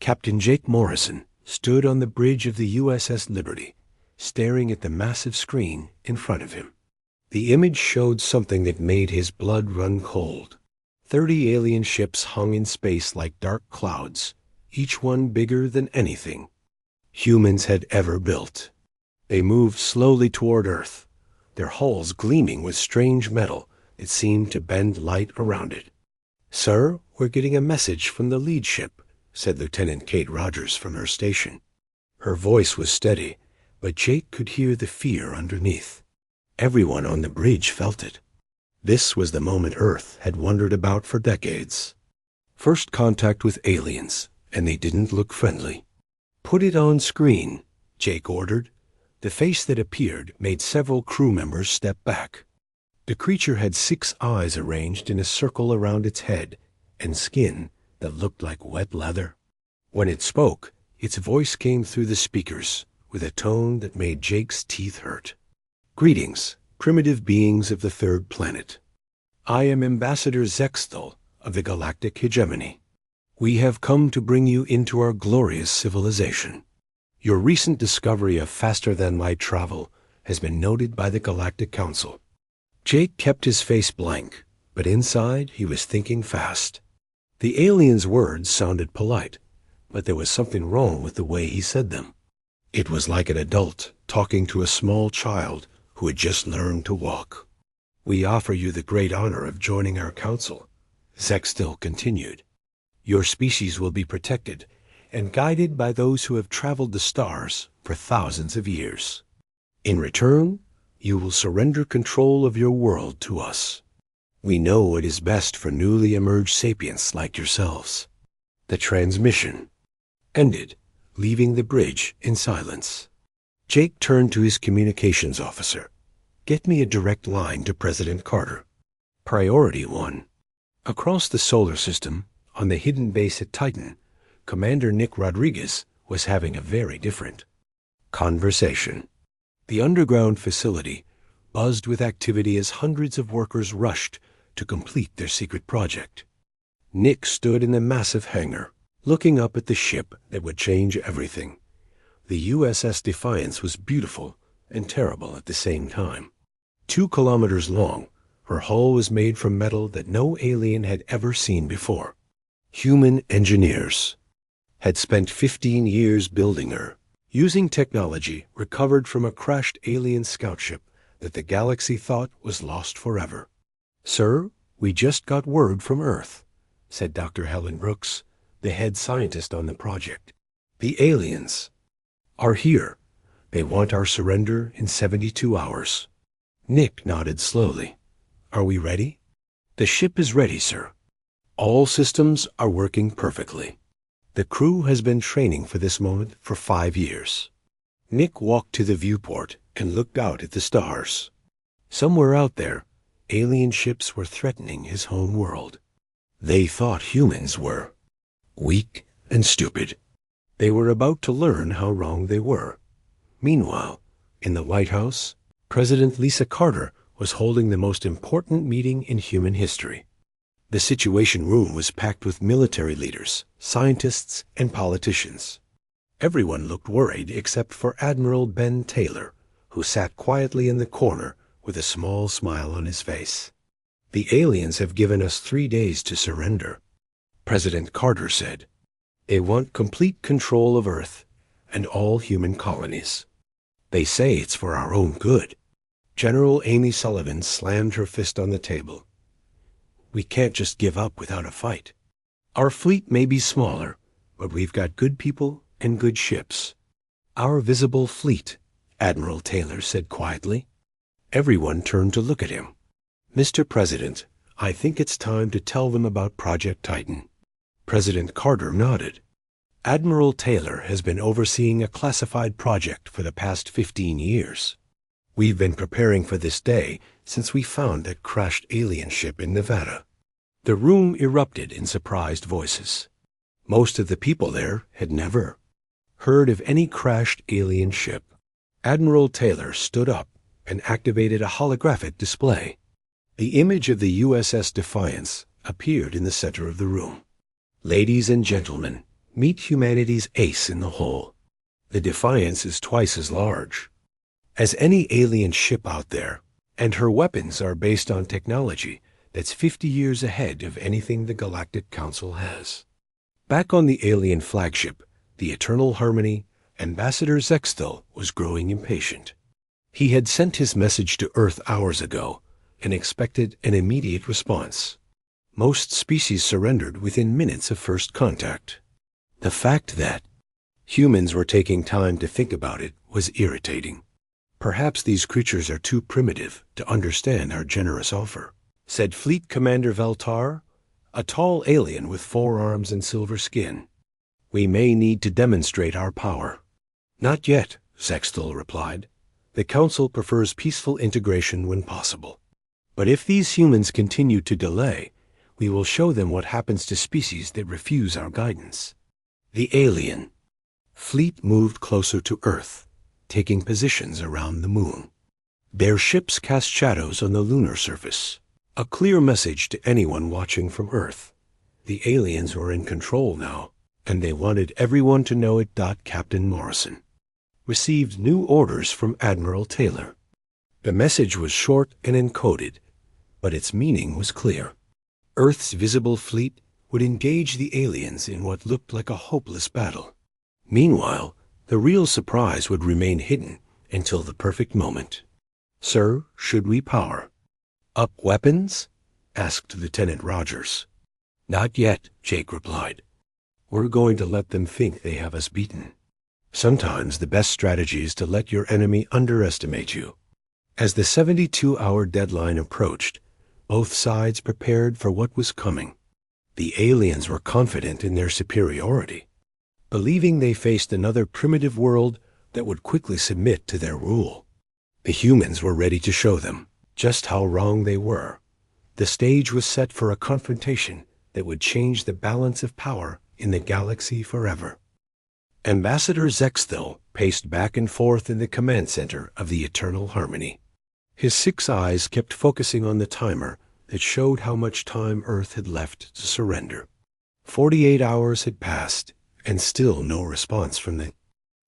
Captain Jake Morrison stood on the bridge of the USS Liberty, staring at the massive screen in front of him. The image showed something that made his blood run cold. 30 alien ships hung in space like dark clouds, each one bigger than anything humans had ever built. They moved slowly toward Earth, their hulls gleaming with strange metal that seemed to bend light around it. "Sir, we're getting a message from the lead ship," said Lieutenant Kate Rogers from her station. Her voice was steady, but Jake could hear the fear underneath. Everyone on the bridge felt it. This was the moment Earth had wondered about for decades. First contact with aliens, and they didn't look friendly. "Put it on screen," Jake ordered. The face that appeared made several crew members step back. The creature had 6 eyes arranged in a circle around its head, and skin that looked like wet leather. When it spoke, its voice came through the speakers with a tone that made Jake's teeth hurt. "Greetings, primitive beings of the third planet. I am Ambassador Zexthal of the Galactic Hegemony. We have come to bring you into our glorious civilization. Your recent discovery of faster-than-light travel has been noted by the Galactic Council." Jake kept his face blank, but inside he was thinking fast. The alien's words sounded polite, but there was something wrong with the way he said them. It was like an adult talking to a small child who had just learned to walk. "We offer you the great honor of joining our council," Zexthal continued. "Your species will be protected and guided by those who have traveled the stars for thousands of years. In return, you will surrender control of your world to us. We know it is best for newly emerged sapients like yourselves." The transmission ended, leaving the bridge in silence. Jake turned to his communications officer. "Get me a direct line to President Carter. Priority 1. Across the solar system, on the hidden base at Titan, Commander Nick Rodriguez was having a very different conversation. The underground facility buzzed with activity as hundreds of workers rushed to complete their secret project. Nick stood in the massive hangar, looking up at the ship that would change everything. The USS Defiance was beautiful and terrible at the same time. 2 kilometers long, her hull was made from metal that no alien had ever seen before. Human engineers had spent 15 years building her, using technology recovered from a crashed alien scout ship that the galaxy thought was lost forever. "Sir, we just got word from Earth," said Dr. Helen Brooks, the head scientist on the project. "The aliens are here. They want our surrender in 72 hours. Nick nodded slowly. "Are we ready?" "The ship is ready, sir. All systems are working perfectly. The crew has been training for this moment for 5 years." Nick walked to the viewport and looked out at the stars. Somewhere out there, alien ships were threatening his home world. They thought humans were weak and stupid. They were about to learn how wrong they were. Meanwhile, in the White House, President Lisa Carter was holding the most important meeting in human history. The Situation Room was packed with military leaders, scientists, and politicians. Everyone looked worried except for Admiral Ben Taylor, who sat quietly in the corner with a small smile on his face. "The aliens have given us 3 days to surrender," President Carter said. "They want complete control of Earth and all human colonies. They say it's for our own good." General Amy Sullivan slammed her fist on the table. "We can't just give up without a fight. Our fleet may be smaller, but we've got good people and good ships." "Our visible fleet," Admiral Taylor said quietly. Everyone turned to look at him. "Mr. President, I think it's time to tell them about Project Titan." President Carter nodded. "Admiral Taylor has been overseeing a classified project for the past 15 years. We've been preparing for this day since we found that crashed alien ship in Nevada." The room erupted in surprised voices. Most of the people there had never heard of any crashed alien ship. Admiral Taylor stood up and activated a holographic display. The image of the USS Defiance appeared in the center of the room. "Ladies and gentlemen, Meet humanity's ace in the hole. The Defiance is twice as large as any alien ship out there, and her weapons are based on technology that's 50 years ahead of anything the Galactic Council has. Back on the alien flagship, the Eternal Harmony, Ambassador Zextel was growing impatient. He had sent his message to Earth hours ago and expected an immediate response. Most species surrendered within minutes of first contact. The fact that humans were taking time to think about it was irritating. "Perhaps these creatures are too primitive to understand our generous offer," said Fleet Commander Veltar, a tall alien with 4 arms and silver skin. "We may need to demonstrate our power." "Not yet," Zextel replied. "The Council prefers peaceful integration when possible. But if these humans continue to delay, we will show them what happens to species that refuse our guidance." The alien fleet moved closer to Earth, taking positions around the moon. Their ships cast shadows on the lunar surface, a clear message to anyone watching from Earth. The aliens were in control now, and they wanted everyone to know it. Captain Morrison received new orders from Admiral Taylor. The message was short and encoded, but its meaning was clear. Earth's visible fleet would engage the aliens in what looked like a hopeless battle. Meanwhile, the real surprise would remain hidden until the perfect moment. "Sir, should we power up weapons?" asked Lieutenant Rogers. "Not yet," Jake replied. "We're going to let them think they have us beaten. Sometimes the best strategy is to let your enemy underestimate you." As the 72-hour deadline approached, both sides prepared for what was coming. The aliens were confident in their superiority, believing they faced another primitive world that would quickly submit to their rule. The humans were ready to show them just how wrong they were. The stage was set for a confrontation that would change the balance of power in the galaxy forever. Ambassador Zextel paced back and forth in the command center of the Eternal Harmony. His 6 eyes kept focusing on the timer that showed how much time Earth had left to surrender. 48 hours had passed, and still no response from the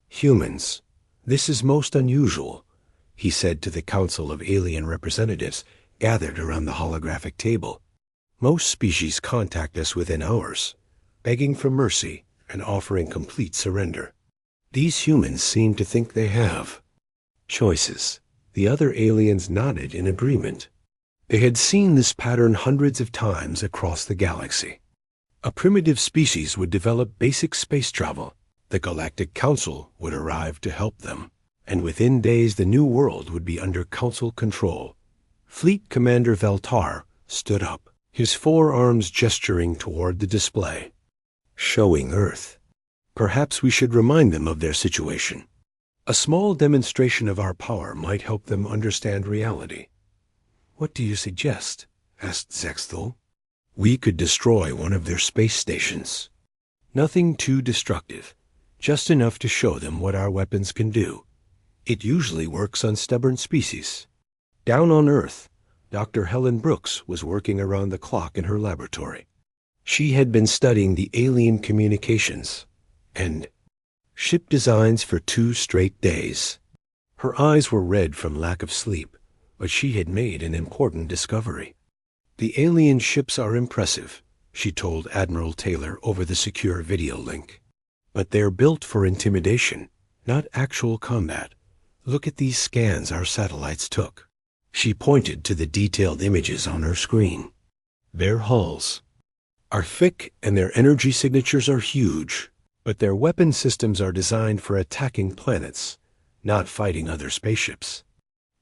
humans. "This is most unusual," he said to the Council of Alien Representatives gathered around the holographic table. "Most species contact us within hours, begging for mercy and offering complete surrender. These humans seem to think they have choices." The other aliens nodded in agreement. They had seen this pattern hundreds of times across the galaxy. A primitive species would develop basic space travel. The Galactic Council would arrive to help them, and within days the new world would be under Council control. Fleet Commander Veltar stood up, his 4 arms gesturing toward the display, showing Earth. "Perhaps we should remind them of their situation. A small demonstration of our power might help them understand reality." "What do you suggest?" asked Zextel. "We could destroy one of their space stations. Nothing too destructive, just enough to show them what our weapons can do. It usually works on stubborn species." Down on Earth, Dr. Helen Brooks was working around the clock in her laboratory. She had been studying the alien communications and ship designs for 2 straight days. Her eyes were red from lack of sleep, but she had made an important discovery. "The alien ships are impressive," she told Admiral Taylor over the secure video link. "But they're built for intimidation, not actual combat. Look at these scans our satellites took." She pointed to the detailed images on her screen. "Their hulls are thick and their energy signatures are huge, but their weapon systems are designed for attacking planets, not fighting other spaceships.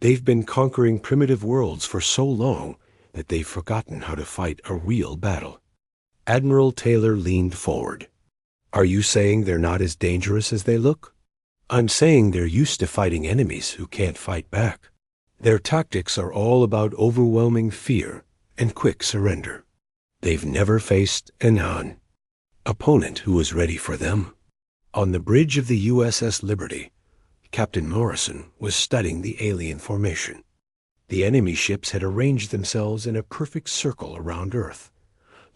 They've been conquering primitive worlds for so long that they've forgotten how to fight a real battle." Admiral Taylor leaned forward. "Are you saying they're not as dangerous as they look?" "I'm saying they're used to fighting enemies who can't fight back. Their tactics are all about overwhelming fear and quick surrender. They've never faced an opponent who was ready for them." On the bridge of the USS Liberty, Captain Morrison was studying the alien formation. The enemy ships had arranged themselves in a perfect circle around Earth,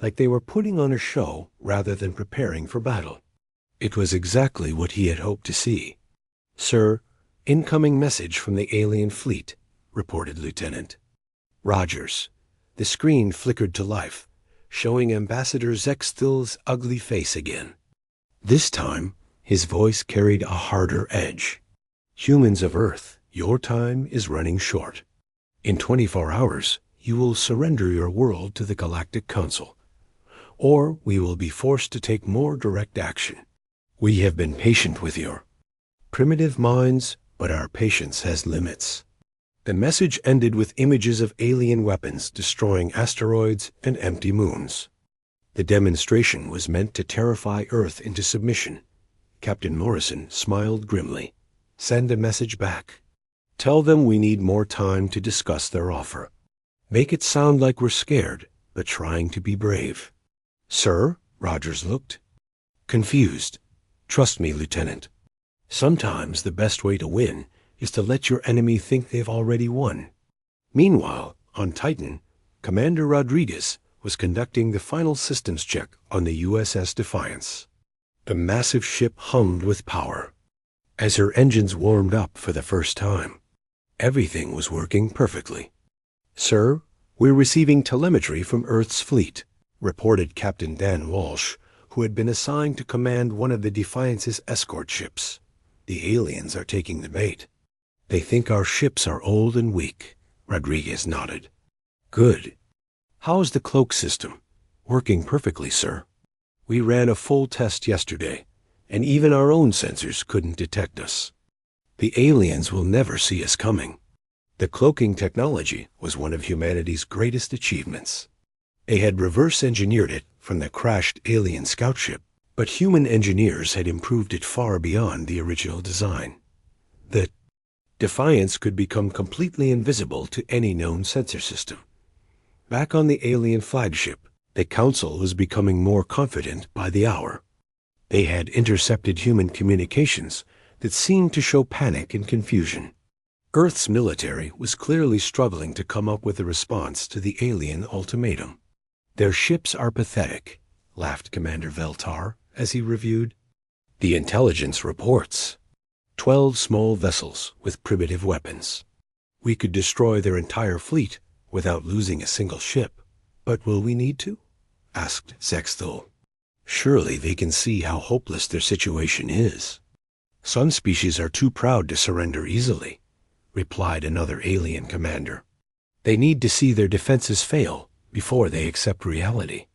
like they were putting on a show rather than preparing for battle. It was exactly what he had hoped to see. "Sir, incoming message from the alien fleet," reported Lieutenant Rogers. The screen flickered to life, showing Ambassador Zextil's ugly face again. This time, his voice carried a harder edge. "Humans of Earth, your time is running short. In 24 hours, you will surrender your world to the Galactic Council, or we will be forced to take more direct action. We have been patient with your primitive minds, but our patience has limits." The message ended with images of alien weapons destroying asteroids and empty moons. The demonstration was meant to terrify Earth into submission. Captain Morrison smiled grimly. "Send a message back. Tell them we need more time to discuss their offer. Make it sound like we're scared, but trying to be brave." "Sir?" Rogers looked confused. "Trust me, Lieutenant. Sometimes the best way to win is to let your enemy think they've already won." Meanwhile, on Titan, Commander Rodriguez was conducting the final systems check on the USS Defiance. The massive ship hummed with power. As her engines warmed up for the first time, everything was working perfectly. "Sir, we're receiving telemetry from Earth's fleet," reported Captain Dan Walsh, who had been assigned to command one of the Defiance's escort ships. "The aliens are taking the bait. They think our ships are old and weak." Rodriguez nodded. "Good. How's the cloak system?" "Working perfectly, sir. We ran a full test yesterday, and even our own sensors couldn't detect us. The aliens will never see us coming." The cloaking technology was one of humanity's greatest achievements. They had reverse-engineered it from the crashed alien scout ship, but human engineers had improved it far beyond the original design. The Defiance could become completely invisible to any known sensor system. Back on the alien flagship, the Council was becoming more confident by the hour. They had intercepted human communications that seemed to show panic and confusion. Earth's military was clearly struggling to come up with a response to the alien ultimatum. "Their ships are pathetic," laughed Commander Veltar as he reviewed the intelligence reports. 12 small vessels with primitive weapons. We could destroy their entire fleet without losing a single ship. "But will we need to?" asked Zextil. "Surely they can see how hopeless their situation is." "Some species are too proud to surrender easily," replied another alien commander. "They need to see their defenses fail before they accept reality."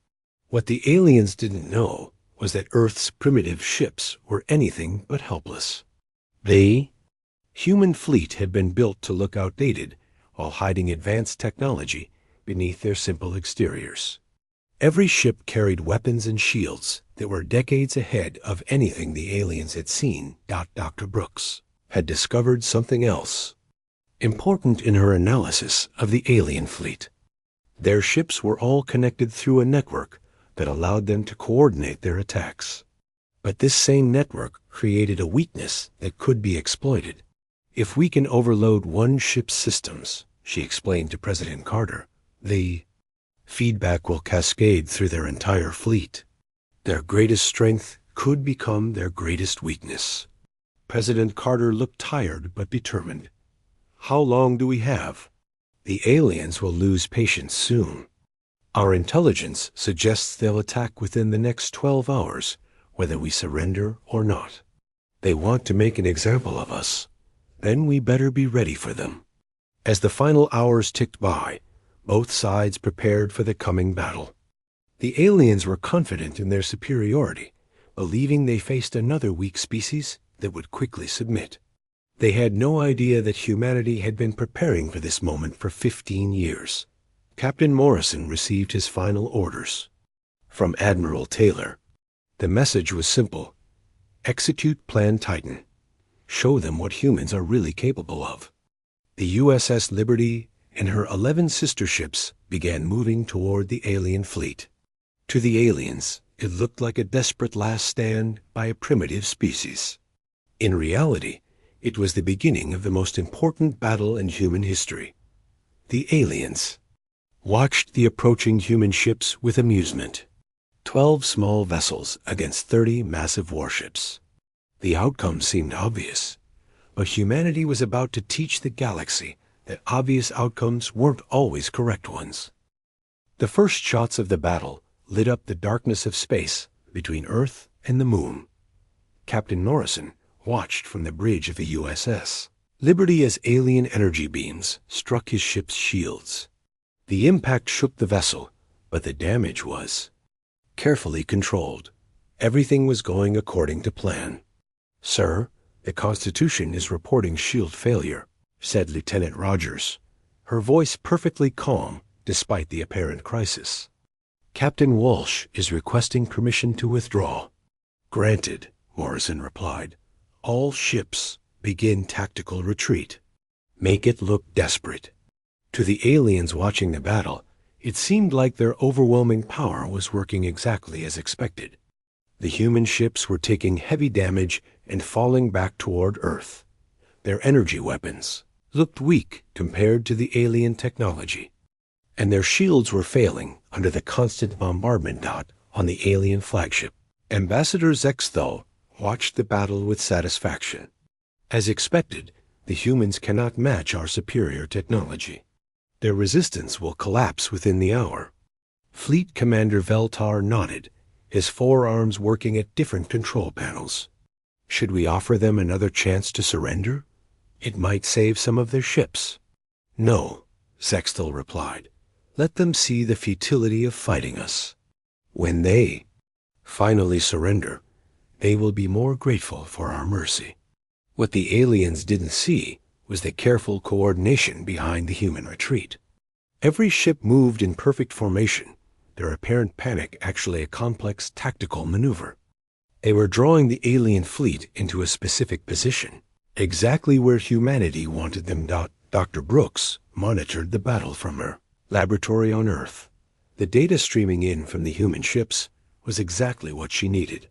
What the aliens didn't know was that Earth's primitive ships were anything but helpless. The human fleet had been built to look outdated while hiding advanced technology beneath their simple exteriors. Every ship carried weapons and shields that were decades ahead of anything the aliens had seen. Dr. Brooks had discovered something else important in her analysis of the alien fleet. Their ships were all connected through a network that allowed them to coordinate their attacks. But this same network created a weakness that could be exploited. "If we can overload one ship's systems," she explained to President Carter, "the feedback will cascade through their entire fleet. Their greatest strength could become their greatest weakness." President Carter looked tired but determined. "How long do we have?" "The aliens will lose patience soon. Our intelligence suggests they'll attack within the next 12 hours, whether we surrender or not. They want to make an example of us. Then we better be ready for them." As the final hours ticked by, both sides prepared for the coming battle. The aliens were confident in their superiority, believing they faced another weak species that would quickly submit. They had no idea that humanity had been preparing for this moment for 15 years. Captain Morrison received his final orders from Admiral Taylor. The message was simple: execute Plan Titan. Show them what humans are really capable of. The USS Liberty and her 11 sister ships began moving toward the alien fleet. To the aliens, it looked like a desperate last stand by a primitive species. In reality, it was the beginning of the most important battle in human history. The aliens watched the approaching human ships with amusement. 12 small vessels against 30 massive warships. The outcome seemed obvious, but humanity was about to teach the galaxy that obvious outcomes weren't always correct ones. The first shots of the battle lit up the darkness of space between Earth and the Moon. Captain Narration watched from the bridge of the USS Liberty as alien energy beams struck his ship's shields. The impact shook the vessel, but the damage was carefully controlled. Everything was going according to plan. "Sir, the Constitution is reporting shield failure," said Lieutenant Rogers, her voice perfectly calm despite the apparent crisis. "Captain Walsh is requesting permission to withdraw." "Granted," Morrison replied. "All ships begin tactical retreat. Make it look desperate." To the aliens watching the battle, it seemed like their overwhelming power was working exactly as expected. The human ships were taking heavy damage and falling back toward Earth. Their energy weapons looked weak compared to the alien technology, and their shields were failing under the constant bombardment dot on the alien flagship. Ambassador Zexthal watched the battle with satisfaction. As expected, the humans cannot match our superior technology. Their resistance will collapse within the hour. Fleet Commander Veltar nodded, his forearms working at different control panels. Should we offer them another chance to surrender? It might save some of their ships. "No," Zexthal replied. "Let them see the futility of fighting us. When they finally surrender, they will be more grateful for our mercy." What the aliens didn't see was the careful coordination behind the human retreat. Every ship moved in perfect formation, their apparent panic actually a complex tactical maneuver. They were drawing the alien fleet into a specific position, exactly where humanity wanted them. Dr. Brooks monitored the battle from her laboratory on Earth. The data streaming in from the human ships was exactly what she needed.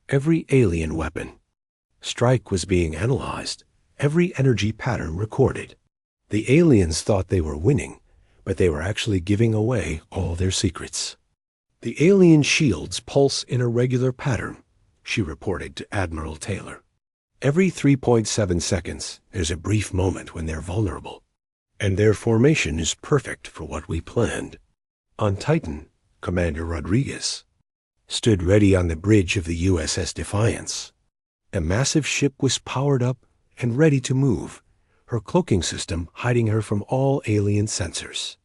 Every alien weapon strike was being analyzed, every energy pattern recorded. The aliens thought they were winning, but they were actually giving away all their secrets. "The alien shields pulse in a regular pattern," she reported to Admiral Taylor. "Every 3.7 seconds, there's a brief moment when they're vulnerable, and their formation is perfect for what we planned." On Titan, Commander Rodriguez stood ready on the bridge of the USS Defiance. A massive ship was powered up and ready to move, her cloaking system hiding her from all alien sensors.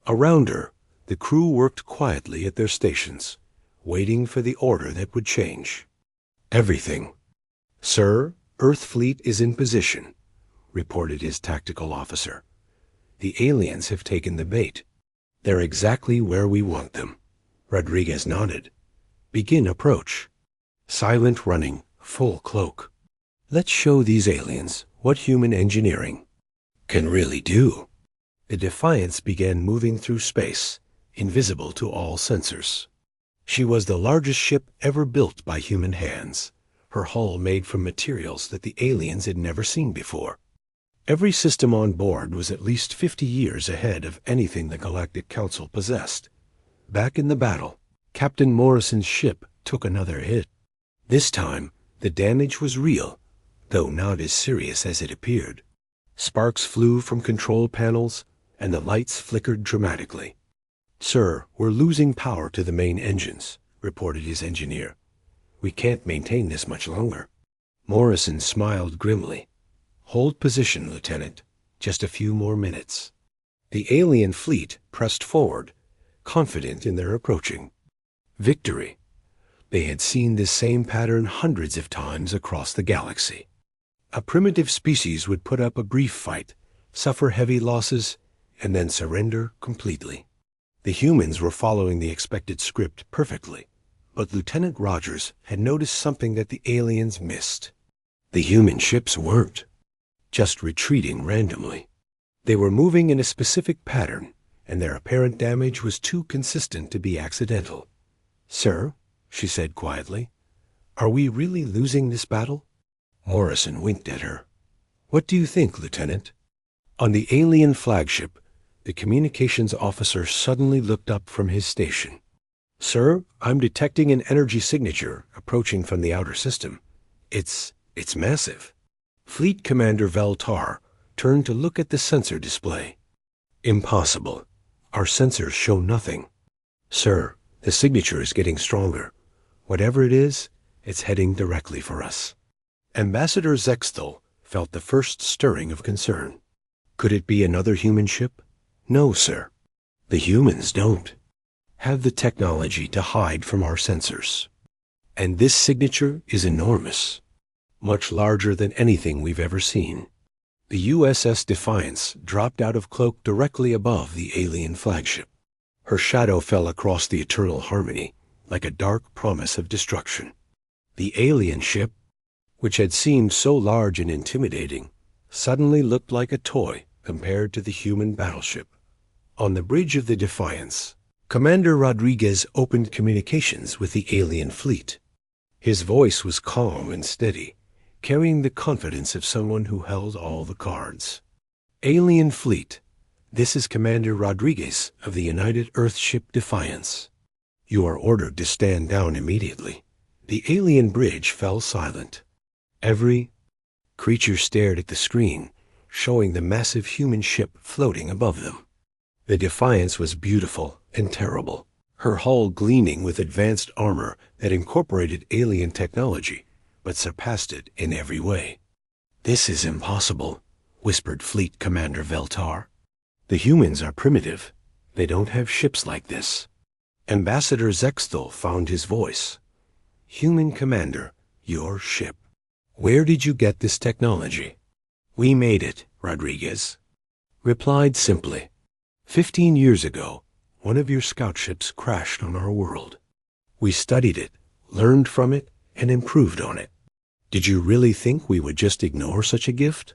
Around her, the crew worked quietly at their stations, waiting for the order that would change everything. "Sir, Earth fleet is in position," reported his tactical officer. "The aliens have taken the bait. They're exactly where we want them." Rodriguez nodded. "Begin approach. Silent running, full cloak. Let's show these aliens what human engineering can really do." The Defiance began moving through space, invisible to all sensors. She was the largest ship ever built by human hands, her hull made from materials that the aliens had never seen before. Every system on board was at least 50 years ahead of anything the Galactic Council possessed. Back in the battle, Captain Morrison's ship took another hit. This time, the damage was real, though not as serious as it appeared. Sparks flew from control panels, and the lights flickered dramatically. "Sir, we're losing power to the main engines," reported his engineer. "We can't maintain this much longer." Morrison smiled grimly. "Hold position, Lieutenant. Just a few more minutes." The alien fleet pressed forward, confident in their approaching victory. They had seen this same pattern hundreds of times across the galaxy. A primitive species would put up a brief fight, suffer heavy losses, and then surrender completely. The humans were following the expected script perfectly, but Lieutenant Rogers had noticed something that the aliens missed. The human ships weren't just retreating randomly. They were moving in a specific pattern, and their apparent damage was too consistent to be accidental. "Sir," she said quietly, "are we really losing this battle?" Morrison winked at her. "What do you think, Lieutenant?" On the alien flagship, the communications officer suddenly looked up from his station. Sir, I'm detecting an energy signature approaching from the outer system. It's massive. Fleet Commander Veltar turned to look at the sensor display. Impossible. Our sensors show nothing. Sir, the signature is getting stronger. Whatever it is, it's heading directly for us. Ambassador Zexthal felt the first stirring of concern. Could it be another human ship? No, sir. The humans don't have the technology to hide from our sensors. And this signature is enormous, much larger than anything we've ever seen. The USS Defiance dropped out of cloak directly above the alien flagship. Her shadow fell across the eternal harmony like a dark promise of destruction. The alien ship, which had seemed so large and intimidating, suddenly looked like a toy compared to the human battleship. On the bridge of the Defiance, Commander Rodriguez opened communications with the alien fleet. His voice was calm and steady, carrying the confidence of someone who held all the cards. Alien fleet, this is Commander Rodriguez of the United Earthship Defiance. You are ordered to stand down immediately. The alien bridge fell silent. Every creature stared at the screen, showing the massive human ship floating above them. The Defiance was beautiful and terrible, her hull gleaming with advanced armor that incorporated alien technology, but surpassed it in every way. This is impossible, whispered Fleet Commander Veltar. The humans are primitive. They don't have ships like this. Ambassador Zexthal found his voice. Human Commander, your ship. Where did you get this technology? We made it, Rodriguez replied simply. 15 years ago, one of your scout ships crashed on our world. We studied it, learned from it, and improved on it. Did you really think we would just ignore such a gift?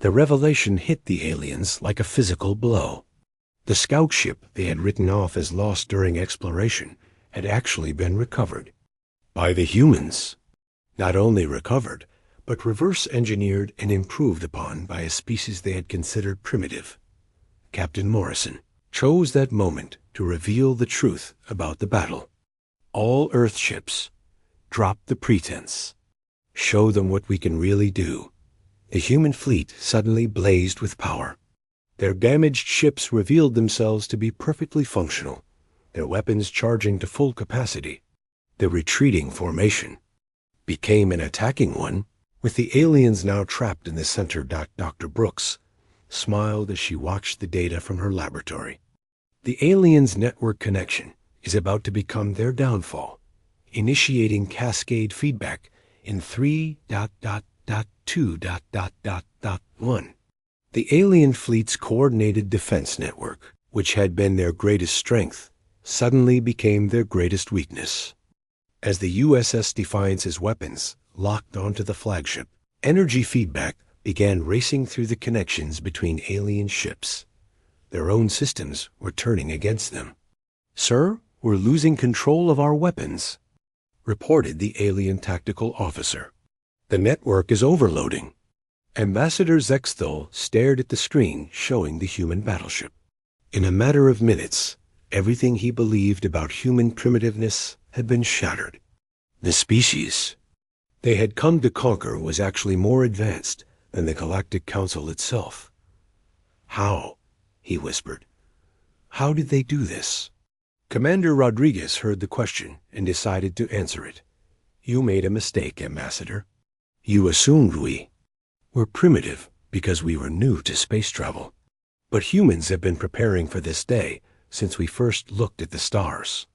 The revelation hit the aliens like a physical blow. The scout ship they had written off as lost during exploration had actually been recovered by the humans. Not only recovered, but reverse-engineered and improved upon by a species they had considered primitive. Captain Morrison chose that moment to reveal the truth about the battle. All Earth ships, drop the pretense. Show them what we can really do. The human fleet suddenly blazed with power. Their damaged ships revealed themselves to be perfectly functional, their weapons charging to full capacity. The retreating formation became an attacking one, with the aliens now trapped in the center. Dr. Brooks smiled as she watched the data from her laboratory. The aliens' network connection is about to become their downfall, initiating cascade feedback in 3.2.1. The alien fleet's coordinated defense network, which had been their greatest strength, suddenly became their greatest weakness. As the USS Defiance's weapons locked onto the flagship, energy feedback began racing through the connections between alien ships. Their own systems were turning against them. Sir, we're losing control of our weapons, reported the alien tactical officer. The network is overloading. Ambassador Zexthal stared at the screen showing the human battleship. In a matter of minutes, everything he believed about human primitiveness had been shattered. The species they had come to conquer was actually more advanced than the Galactic Council itself. How? He whispered. How did they do this? Commander Rodriguez heard the question and decided to answer it. You made a mistake, Ambassador. You assumed we were primitive because we were new to space travel. But humans have been preparing for this day since we first looked at the stars.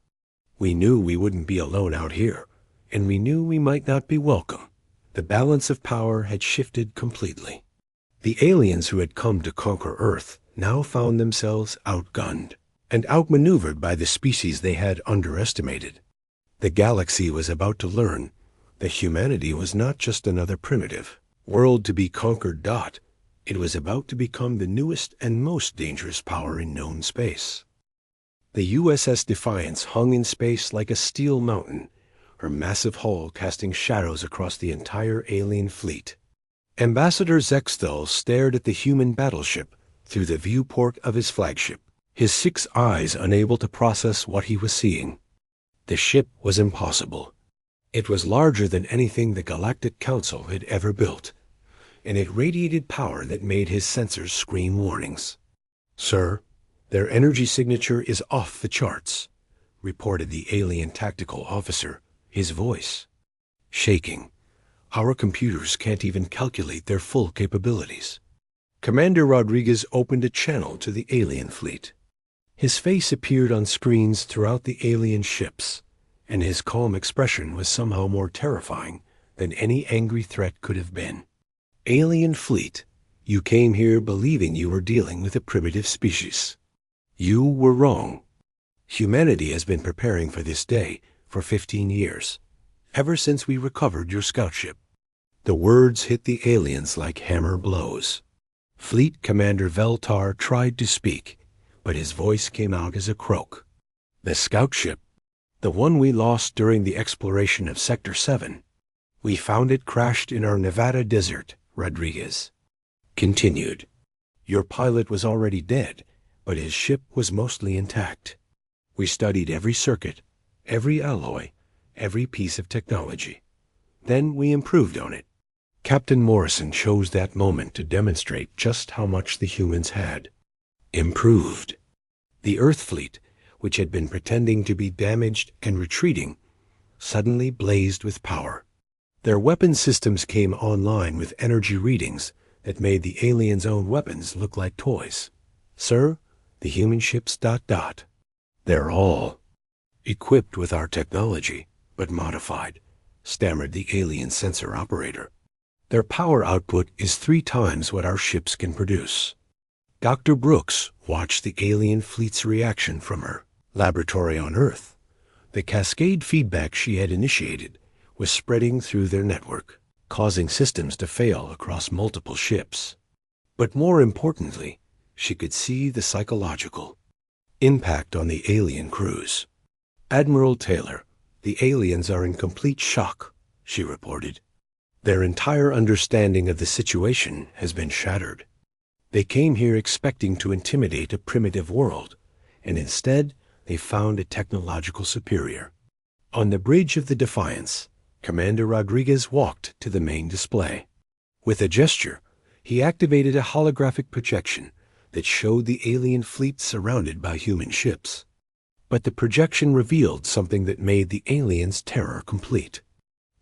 We knew we wouldn't be alone out here, and we knew we might not be welcome. The balance of power had shifted completely. The aliens who had come to conquer Earth now found themselves outgunned and outmaneuvered by the species they had underestimated. The galaxy was about to learn that humanity was not just another primitive world to be conquered. It was about to become the newest and most dangerous power in known space. The USS Defiance hung in space like a steel mountain, her massive hull casting shadows across the entire alien fleet. Ambassador Zexthal stared at the human battleship through the viewport of his flagship, his 6 eyes unable to process what he was seeing. The ship was impossible. It was larger than anything the Galactic Council had ever built, and it radiated power that made his sensors scream warnings. "Sir, their energy signature is off the charts," reported the alien tactical officer, his voice shaking. "Our computers can't even calculate their full capabilities." Commander Rodriguez opened a channel to the alien fleet. His face appeared on screens throughout the alien ships, and his calm expression was somehow more terrifying than any angry threat could have been. "Alien fleet, you came here believing you were dealing with a primitive species. You were wrong. Humanity has been preparing for this day for 15 years, ever since we recovered your scout ship." The words hit the aliens like hammer blows. Fleet Commander Veltar tried to speak, but his voice came out as a croak. "The scout ship, the one we lost during the exploration of Sector 7. We found it crashed in our Nevada desert," Rodriguez continued. "Your pilot was already dead, but his ship was mostly intact. We studied every circuit, every alloy, every piece of technology. Then we improved on it." Captain Morrison chose that moment to demonstrate just how much the humans had improved. The Earth fleet, which had been pretending to be damaged and retreating, suddenly blazed with power. Their weapon systems came online with energy readings that made the aliens' own weapons look like toys. "Sir, the human ships ... They're all equipped with our technology, but modified," stammered the alien sensor operator. "Their power output is 3 times what our ships can produce." Dr. Brooks watched the alien fleet's reaction from her laboratory on Earth. The cascade feedback she had initiated was spreading through their network, causing systems to fail across multiple ships. But more importantly, she could see the psychological impact on the alien crews. "Admiral Taylor, the aliens are in complete shock," she reported. "Their entire understanding of the situation has been shattered. They came here expecting to intimidate a primitive world, and instead they found a technological superior." On the bridge of the Defiance, Commander Rodriguez walked to the main display. With a gesture, he activated a holographic projection that showed the alien fleet surrounded by human ships. But the projection revealed something that made the aliens' terror complete.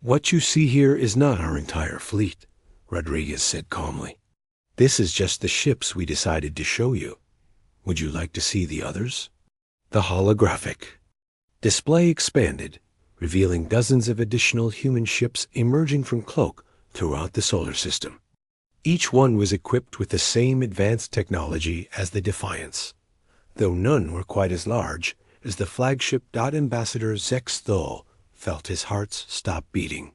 "What you see here is not our entire fleet," Rodriguez said calmly. "This is just the ships we decided to show you. Would you like to see the others?" The holographic display expanded, revealing dozens of additional human ships emerging from cloak throughout the solar system. Each one was equipped with the same advanced technology as the Defiance, though none were quite as large as the flagship. Ambassador Zex Thol felt his heart stop beating.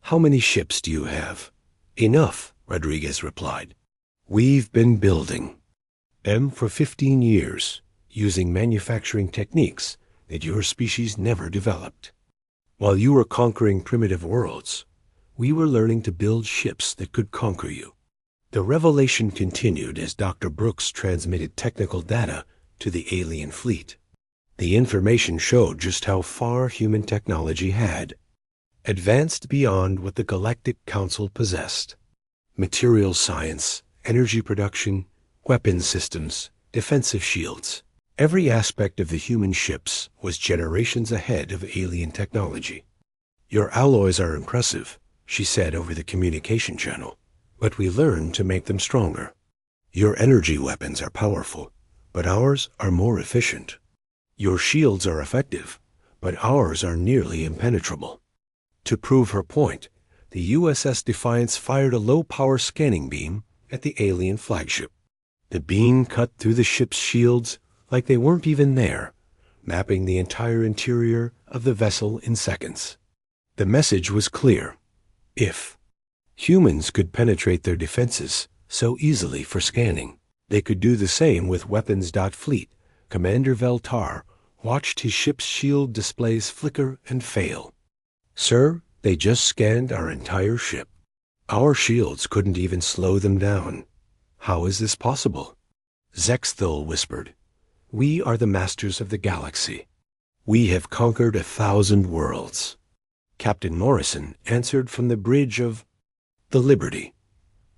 "How many ships do you have?" "Enough," Rodriguez replied. "We've been building them for 15 years, using manufacturing techniques that your species never developed. While you were conquering primitive worlds, we were learning to build ships that could conquer you." The revelation continued as Dr. Brooks transmitted technical data to the alien fleet. The information showed just how far human technology had advanced beyond what the Galactic Council possessed. Material science, energy production, weapons systems, defensive shields. Every aspect of the human ships was generations ahead of alien technology. "Your alloys are impressive," she said over the communication channel, "but we learned to make them stronger. Your energy weapons are powerful, but ours are more efficient. Your shields are effective, but ours are nearly impenetrable." To prove her point, the USS Defiance fired a low-power scanning beam at the alien flagship. The beam cut through the ship's shields like they weren't even there, mapping the entire interior of the vessel in seconds. The message was clear. If humans could penetrate their defenses so easily for scanning, they could do the same with weapons. Fleet Commander Veltar watched his ship's shield displays flicker and fail. "Sir, they just scanned our entire ship. Our shields couldn't even slow them down. How is this possible?" Zexthul whispered. "We are the masters of the galaxy. We have conquered 1,000 worlds. Captain Morrison answered from the bridge of the Liberty.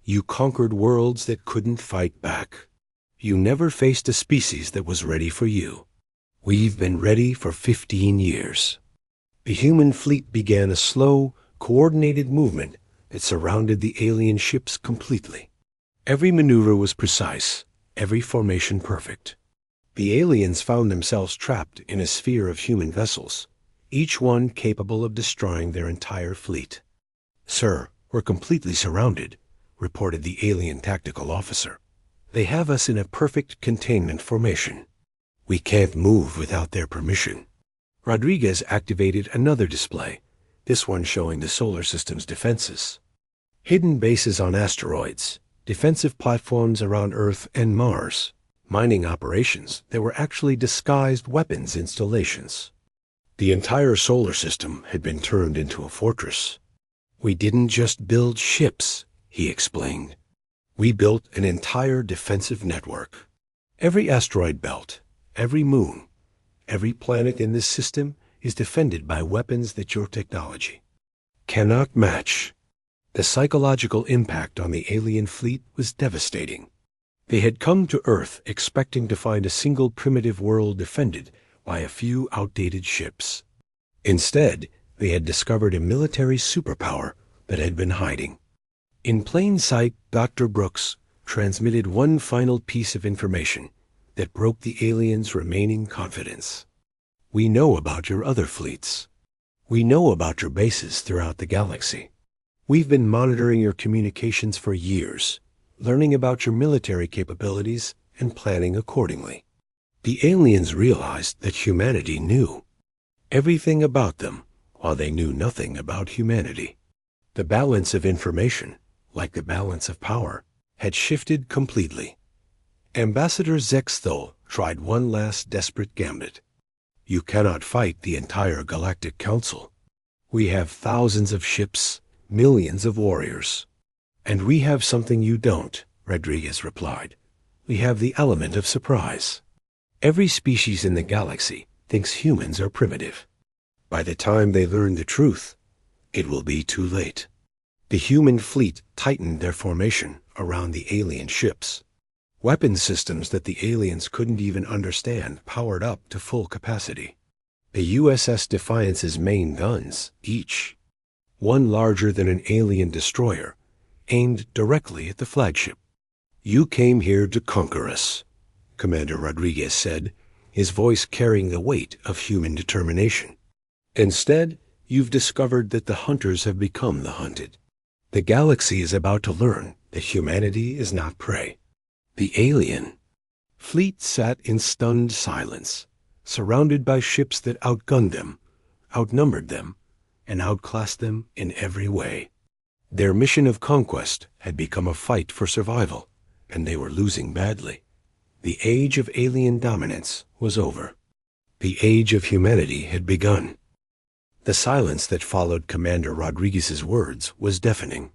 You conquered worlds that couldn't fight back. You never faced a species that was ready for you. We've been ready for 15 years. The human fleet began a slow, coordinated movement that surrounded the alien ships completely. Every maneuver was precise, every formation perfect. The aliens found themselves trapped in a sphere of human vessels, each one capable of destroying their entire fleet. "Sir, we're completely surrounded," reported the alien tactical officer. "They have us in a perfect containment formation. We can't move without their permission." Rodriguez activated another display, this one showing the solar system's defenses. Hidden bases on asteroids, defensive platforms around Earth and Mars, mining operations that were actually disguised weapons installations. The entire solar system had been turned into a fortress. "We didn't just build ships," he explained. "We built an entire defensive network. Every asteroid belt, every moon, every planet in this system is defended by weapons that your technology cannot match." The psychological impact on the alien fleet was devastating. They had come to Earth expecting to find a single primitive world defended by a few outdated ships. Instead, they had discovered a military superpower that had been hiding. In plain sight, Dr. Brooks transmitted one final piece of information that broke the aliens' remaining confidence. "We know about your other fleets. We know about your bases throughout the galaxy. We've been monitoring your communications for years, learning about your military capabilities and planning accordingly." The aliens realized that humanity knew everything about them, while they knew nothing about humanity. The balance of information, like the balance of power, had shifted completely. Ambassador Zexthol tried one last desperate gambit. "You cannot fight the entire Galactic Council. We have thousands of ships, millions of warriors." "And we have something you don't," Rodriguez replied. "We have the element of surprise. Every species in the galaxy thinks humans are primitive. By the time they learn the truth, it will be too late." The human fleet tightened their formation around the alien ships. Weapon systems that the aliens couldn't even understand powered up to full capacity. The USS Defiance's main guns, each one larger than an alien destroyer, aimed directly at the flagship. "You came here to conquer us," Commander Rodriguez said, his voice carrying the weight of human determination. "Instead, you've discovered that the hunters have become the hunted. The galaxy is about to learn that humanity is not prey." The alien fleet sat in stunned silence, surrounded by ships that outgunned them, outnumbered them, and outclassed them in every way. Their mission of conquest had become a fight for survival, and they were losing badly. The age of alien dominance was over. The age of humanity had begun. The silence that followed Commander Rodriguez's words was deafening.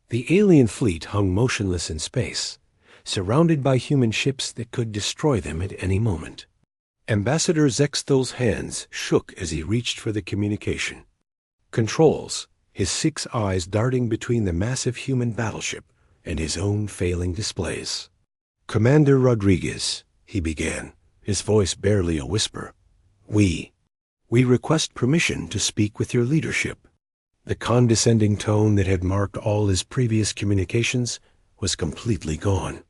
The alien fleet hung motionless in space, surrounded by human ships that could destroy them at any moment. Ambassador Zexthol's hands shook as he reached for the communication. Controls, his 6 eyes darting between the massive human battleship and his own failing displays. "Commander Rodriguez," he began, his voice barely a whisper, We request permission to speak with your leadership." The condescending tone that had marked all his previous communications was completely gone.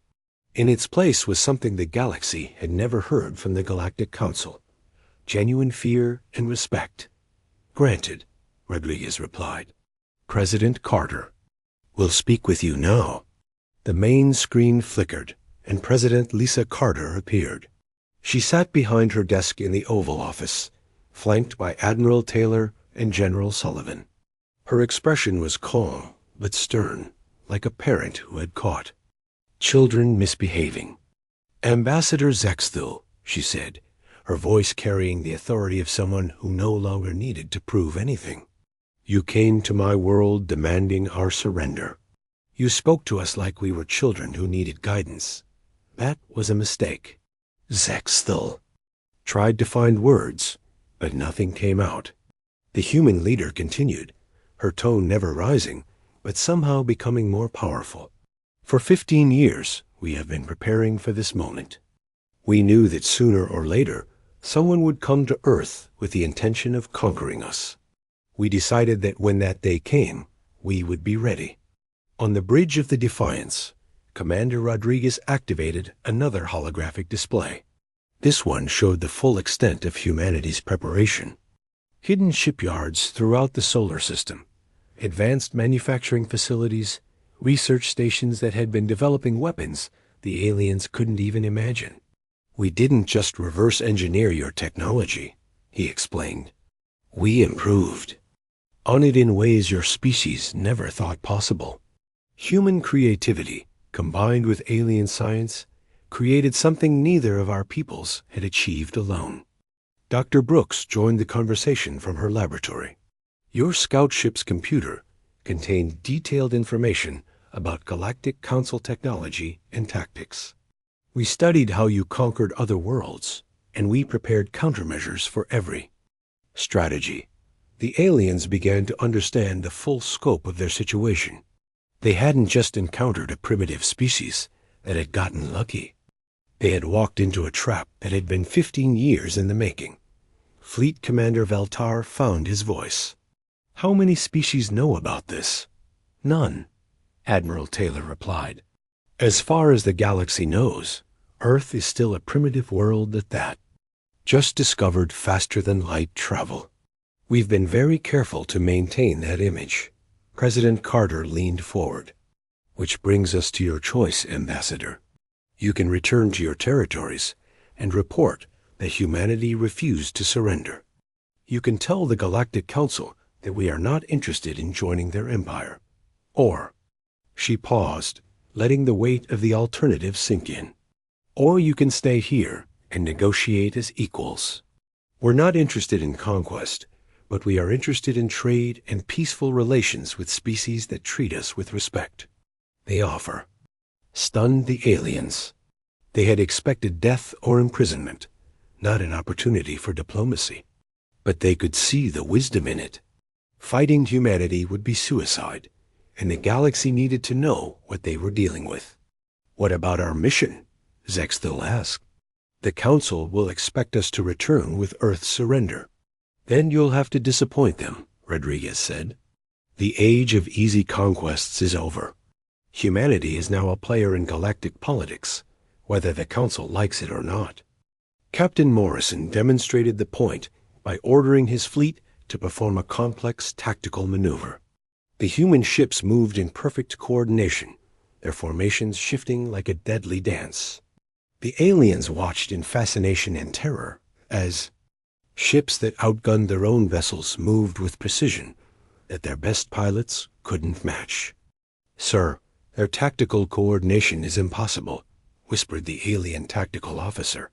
In its place was something the galaxy had never heard from the Galactic Council: genuine fear and respect. "Granted," Rodriguez replied. "President Carter will speak with you now." The main screen flickered, and President Lisa Carter appeared. She sat behind her desk in the Oval Office, flanked by Admiral Taylor and General Sullivan. Her expression was calm but stern, like a parent who had caught children misbehaving. "Ambassador Zexthol," she said, her voice carrying the authority of someone who no longer needed to prove anything. "You came to my world demanding our surrender. You spoke to us like we were children who needed guidance. That was a mistake." Zexthol tried to find words, but nothing came out. The human leader continued, her tone never rising, but somehow becoming more powerful. For 15 years, we have been preparing for this moment. We knew that sooner or later, someone would come to Earth with the intention of conquering us. We decided that when that day came, we would be ready. On the bridge of the Defiance, Commander Rodriguez activated another holographic display. This one showed the full extent of humanity's preparation. Hidden shipyards throughout the solar system, advanced manufacturing facilities, research stations that had been developing weapons the aliens couldn't even imagine. We didn't just reverse engineer your technology, he explained. We improved on it in ways your species never thought possible. Human creativity, combined with alien science, created something neither of our peoples had achieved alone. Dr. Brooks joined the conversation from her laboratory. Your scout ship's computer contained detailed information about Galactic Council technology and tactics. We studied how you conquered other worlds, and we prepared countermeasures for every strategy. The aliens began to understand the full scope of their situation. They hadn't just encountered a primitive species that had gotten lucky. They had walked into a trap that had been 15 years in the making. Fleet Commander Valtar found his voice. How many species know about this? None, Admiral Taylor replied. As far as the galaxy knows, Earth is still a primitive world at that. Just discovered faster-than-light travel. We've been very careful to maintain that image. President Carter leaned forward. Which brings us to your choice, Ambassador. You can return to your territories and report that humanity refused to surrender. You can tell the Galactic Council that we are not interested in joining their empire. Or, she paused, letting the weight of the alternative sink in. Or you can stay here and negotiate as equals. We're not interested in conquest, but we are interested in trade and peaceful relations with species that treat us with respect. The offer stunned the aliens. They had expected death or imprisonment, not an opportunity for diplomacy. But they could see the wisdom in it. Fighting humanity would be suicide, and the galaxy needed to know what they were dealing with. What about our mission? Zexthil asked. The Council will expect us to return with Earth's surrender. Then you'll have to disappoint them, Rodriguez said. The age of easy conquests is over. Humanity is now a player in galactic politics, whether the Council likes it or not. Captain Morrison demonstrated the point by ordering his fleet to perform a complex tactical maneuver. The human ships moved in perfect coordination, their formations shifting like a deadly dance. The aliens watched in fascination and terror as ships that outgunned their own vessels moved with precision that their best pilots couldn't match. Sir, their tactical coordination is impossible, whispered the alien tactical officer.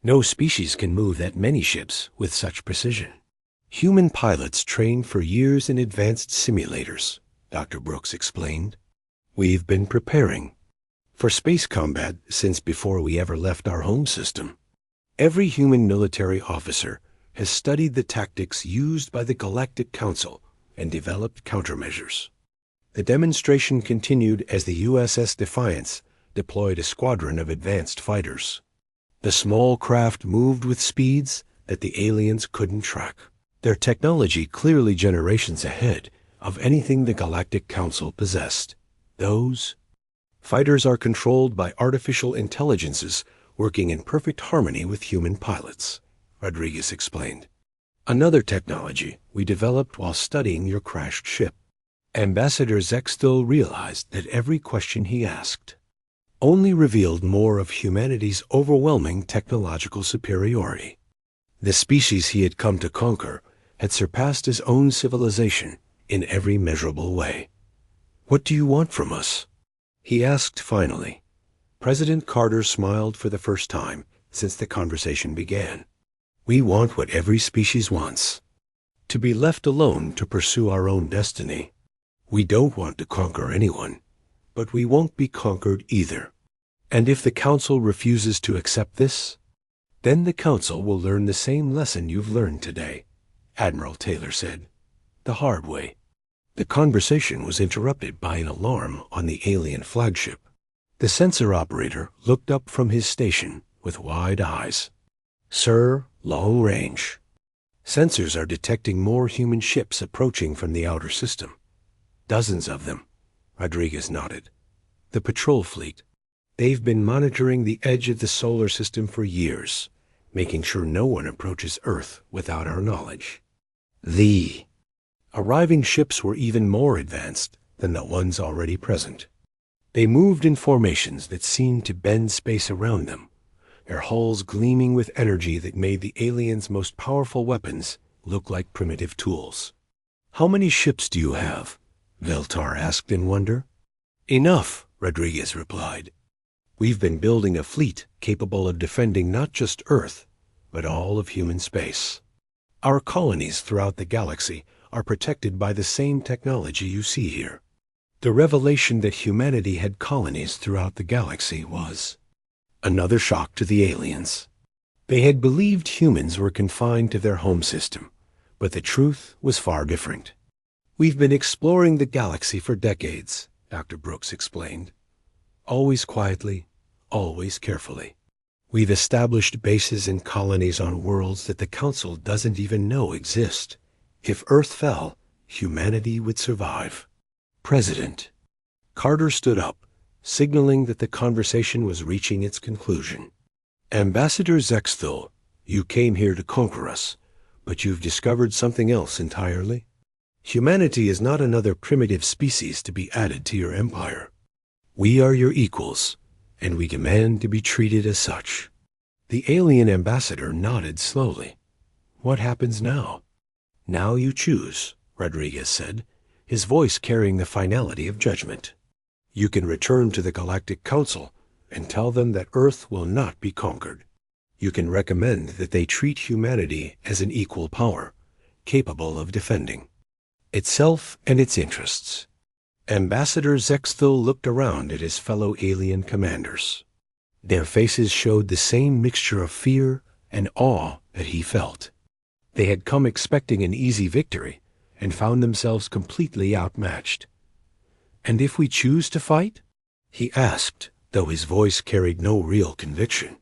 No species can move that many ships with such precision. Human pilots trained for years in advanced simulators, Dr. Brooks explained. We've been preparing for space combat since before we ever left our home system. Every human military officer has studied the tactics used by the Galactic Council and developed countermeasures. The demonstration continued as the USS Defiance deployed a squadron of advanced fighters. The small craft moved with speeds that the aliens couldn't track, their technology clearly generations ahead of anything the Galactic Council possessed. Those fighters are controlled by artificial intelligences working in perfect harmony with human pilots, Rodriguez explained. Another technology we developed while studying your crashed ship. Ambassador Zexthil realized that every question he asked only revealed more of humanity's overwhelming technological superiority. The species he had come to conquer had surpassed his own civilization in every measurable way. What do you want from us? He asked finally. President Carter smiled for the first time since the conversation began. We want what every species wants. To be left alone to pursue our own destiny. We don't want to conquer anyone, but we won't be conquered either. And if the Council refuses to accept this, Then the Council will learn the same lesson you've learned today, Admiral Taylor said. The hard way. The conversation was interrupted by an alarm on the alien flagship. The sensor operator looked up from his station with wide eyes. Sir, long range. Sensors are detecting more human ships approaching from the outer system. Dozens of them. Rodriguez nodded. The patrol fleet. They've been monitoring the edge of the solar system for years, making sure no one approaches Earth without our knowledge. The arriving ships were even more advanced than the ones already present. They moved in formations that seemed to bend space around them, their hulls gleaming with energy that made the aliens' most powerful weapons look like primitive tools. How many ships do you have? Veltar asked in wonder. Enough, Rodriguez replied. We've been building a fleet capable of defending not just Earth, but all of human space. Our colonies throughout the galaxy are protected by the same technology you see here. The revelation that humanity had colonies throughout the galaxy was another shock to the aliens. They had believed humans were confined to their home system, but the truth was far different. We've been exploring the galaxy for decades, Dr. Brooks explained. Always quietly, always carefully. We've established bases and colonies on worlds that the Council doesn't even know exist. If Earth fell, humanity would survive. President. Carter stood up, signaling that the conversation was reaching its conclusion. Ambassador Zexthul, you came here to conquer us, but you've discovered something else entirely. Humanity is not another primitive species to be added to your empire. We are your equals, and we demand to be treated as such. The alien ambassador nodded slowly. What happens now? Now you choose, Rodriguez said, his voice carrying the finality of judgment. You can return to the Galactic Council and tell them that Earth will not be conquered. You can recommend that they treat humanity as an equal power, capable of defending itself and its interests. Ambassador Zexthul looked around at his fellow alien commanders. Their faces showed the same mixture of fear and awe that he felt. They had come expecting an easy victory and found themselves completely outmatched. And if we choose to fight? He asked, though his voice carried no real conviction.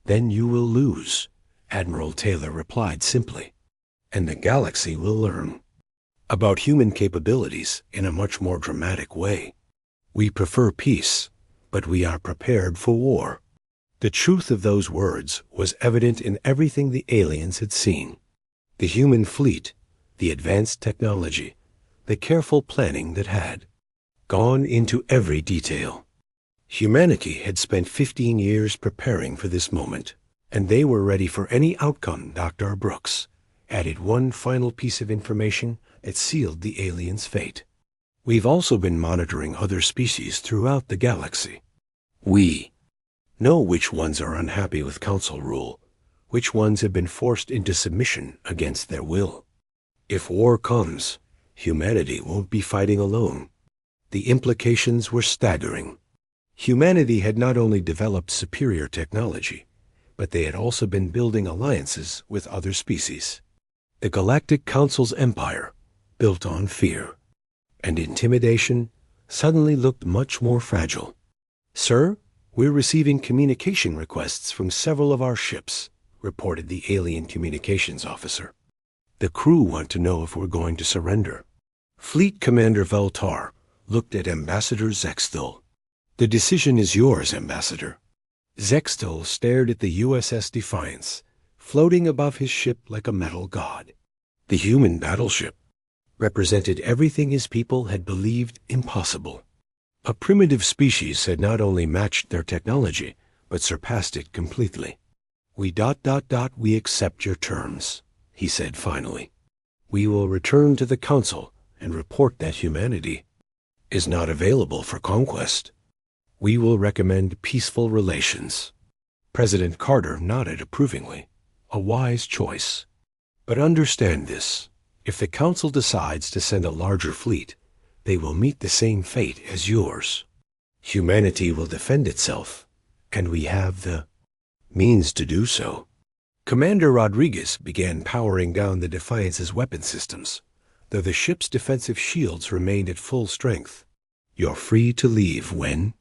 Then you will lose, Admiral Taylor replied simply, and the galaxy will learn about human capabilities in a much more dramatic way. We prefer peace, but we are prepared for war. The truth of those words was evident in everything the aliens had seen. The human fleet, the advanced technology, the careful planning that had gone into every detail. Humanity had spent 15 years preparing for this moment, and they were ready for any outcome. Dr. Brooks added one final piece of information that sealed the aliens' fate. We've also been monitoring other species throughout the galaxy. We know which ones are unhappy with Council rule, which ones have been forced into submission against their will. If war comes, humanity won't be fighting alone. The implications were staggering. Humanity had not only developed superior technology, but they had also been building alliances with other species. The Galactic Council's empire, built on fear and intimidation, suddenly looked much more fragile. Sir, we're receiving communication requests from several of our ships, reported the alien communications officer. The crew want to know if we're going to surrender. Fleet Commander Veltar looked at Ambassador Zexthul. The decision is yours, Ambassador. Zexthul stared at the USS Defiance, floating above his ship like a metal god. The human battleship represented everything his people had believed impossible. A primitive species had not only matched their technology, but surpassed it completely. We accept your terms, he said finally. We will return to the Council and report that humanity is not available for conquest. We will recommend peaceful relations. President Carter nodded approvingly. A wise choice. But understand this. If the Council decides to send a larger fleet, they will meet the same fate as yours. Humanity will defend itself, and we have the means to do so. Commander Rodriguez began powering down the Defiance's weapon systems, though the ship's defensive shields remained at full strength. You're free to leave when